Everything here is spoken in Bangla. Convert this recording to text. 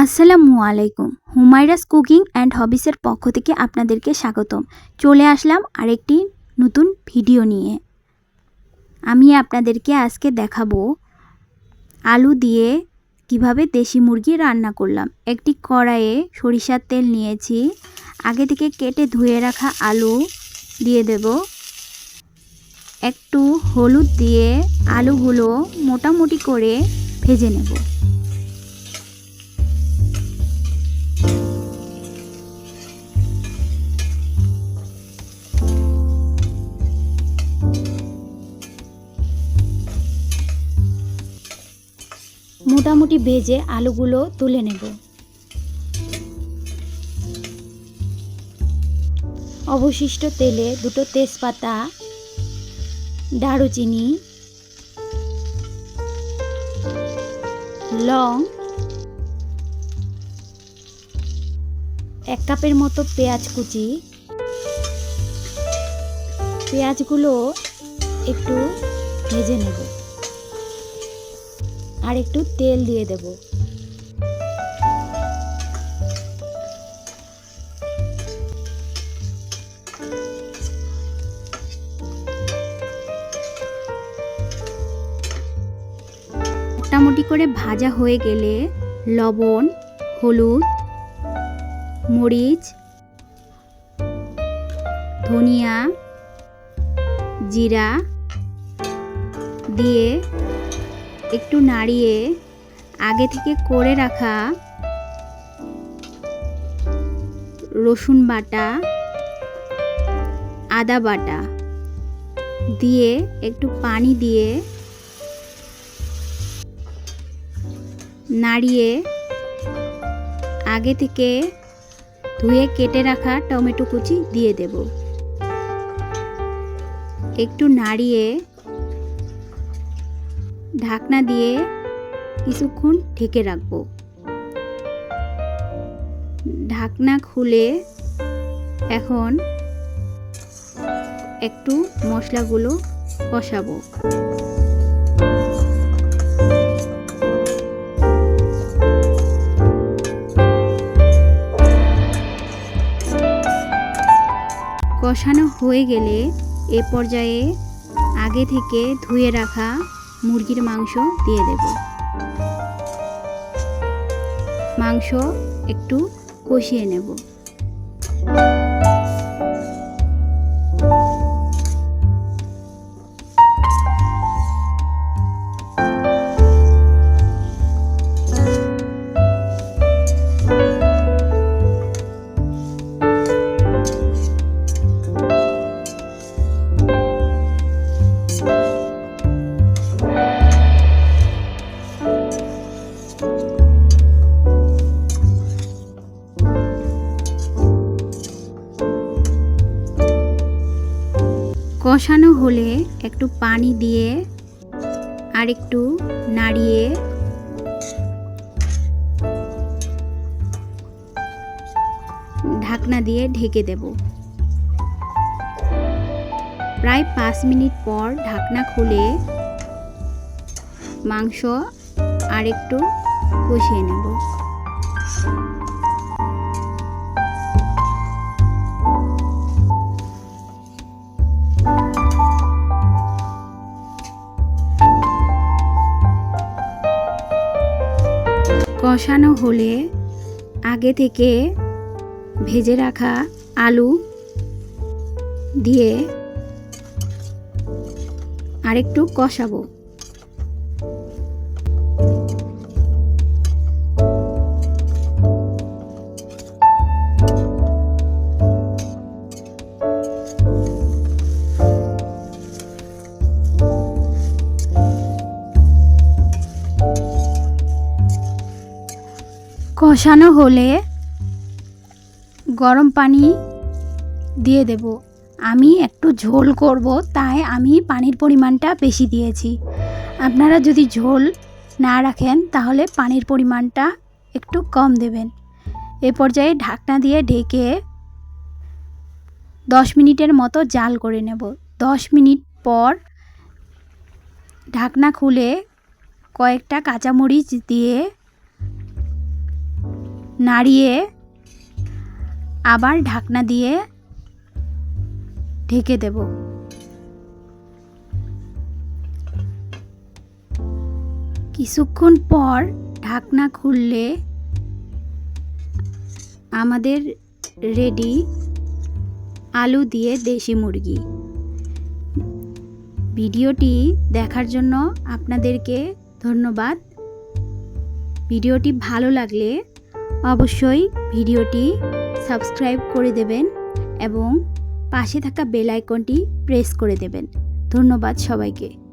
আসসালামু আলাইকুম। হুমায়রাস কুকিং অ্যান্ড হবিসের পক্ষ থেকে আপনাদেরকে স্বাগতম। চলে আসলাম আরেকটি নতুন ভিডিও নিয়ে। আমি আপনাদেরকে আজকে দেখাবো আলু দিয়ে কিভাবে দেশি মুরগি রান্না করলাম। একটি কড়াইয়ে সরিষার তেল নিয়েছি। আগে থেকে কেটে ধুয়ে রাখা আলু দিয়ে দেব। একটু হলুদ দিয়ে আলুগুলো মোটামুটি করে ভেজে নেব। মোটামুটি ভেজে আলুগুলো তুলে নেব। অবশিষ্ট তেলে দুটো তেজপাতা, দারুচিনি, লং, 1 কাপের মতো পেঁয়াজ কুচি। পেঁয়াজগুলো একটু ভেজে নেব আর একটু তেল দিয়ে দেব। মোটামুটি করে ভাজা হয়ে গেলে লবণ, হলুদ, মরিচ, ধনিয়া, জিরা দিয়ে একটু নাড়িয়ে আগে থেকে করে রাখা রসুন বাটা, আদা বাটা দিয়ে একটু পানি দিয়ে নাড়িয়ে আগে থেকে ধুয়ে কেটে রাখা টমেটো কুচি দিয়ে দেব। একটু নাড়িয়ে ঢাকনা দিয়ে কিছুক্ষণ ঢেকে রাখব। ঢাকনা খুলে এখন একটু মশলাগুলো কষাবো। কষানো হয়ে গেলে এ পর্যায়ে আগে থেকে ধুয়ে রাখা মুরগির মাংস দিয়ে দেব। মাংস একটু কষিয়ে নেব। কষানো হলে একটু পানি দিয়ে আর একটু নাড়িয়ে ঢাকনা দিয়ে ঢেকে দেব। প্রায় 5 মিনিট পর ঢাকনা খুলে মাংস আর একটু কষিয়ে নেব। কষানো হলে আগে থেকে ভেজে রাখা আলু দিয়ে আরেকটু কষাবো। কষানো হলে গরম পানি দিয়ে দেব। আমি একটু ঝোল করব, তাই আমি পানির পরিমাণটা বেশি দিয়েছি। আপনারা যদি ঝোল না রাখেন তাহলে পানির পরিমাণটা একটু কম দেবেন। এ পর্যায়ে ঢাকনা দিয়ে ঢেকে 10 মিনিটের মতো জাল করে নেব। 10 মিনিট পর ঢাকনা খুলে কয়েকটা কাঁচামরিচ দিয়ে নাড়িয়ে আবার ঢাকনা দিয়ে ঢেকে দেব। কিছুক্ষণ পর ঢাকনা খুললে আমাদের রেডি আলু দিয়ে দেশি মুরগি। ভিডিওটি দেখার জন্য আপনাদেরকে ধন্যবাদ। ভিডিওটি ভালো লাগলে অবশ্যই ভিডিওটি সাবস্ক্রাইব করে দেবেন এবং পাশে থাকা বেল আইকনটি প্রেস করে দেবেন। ধন্যবাদ সবাইকে।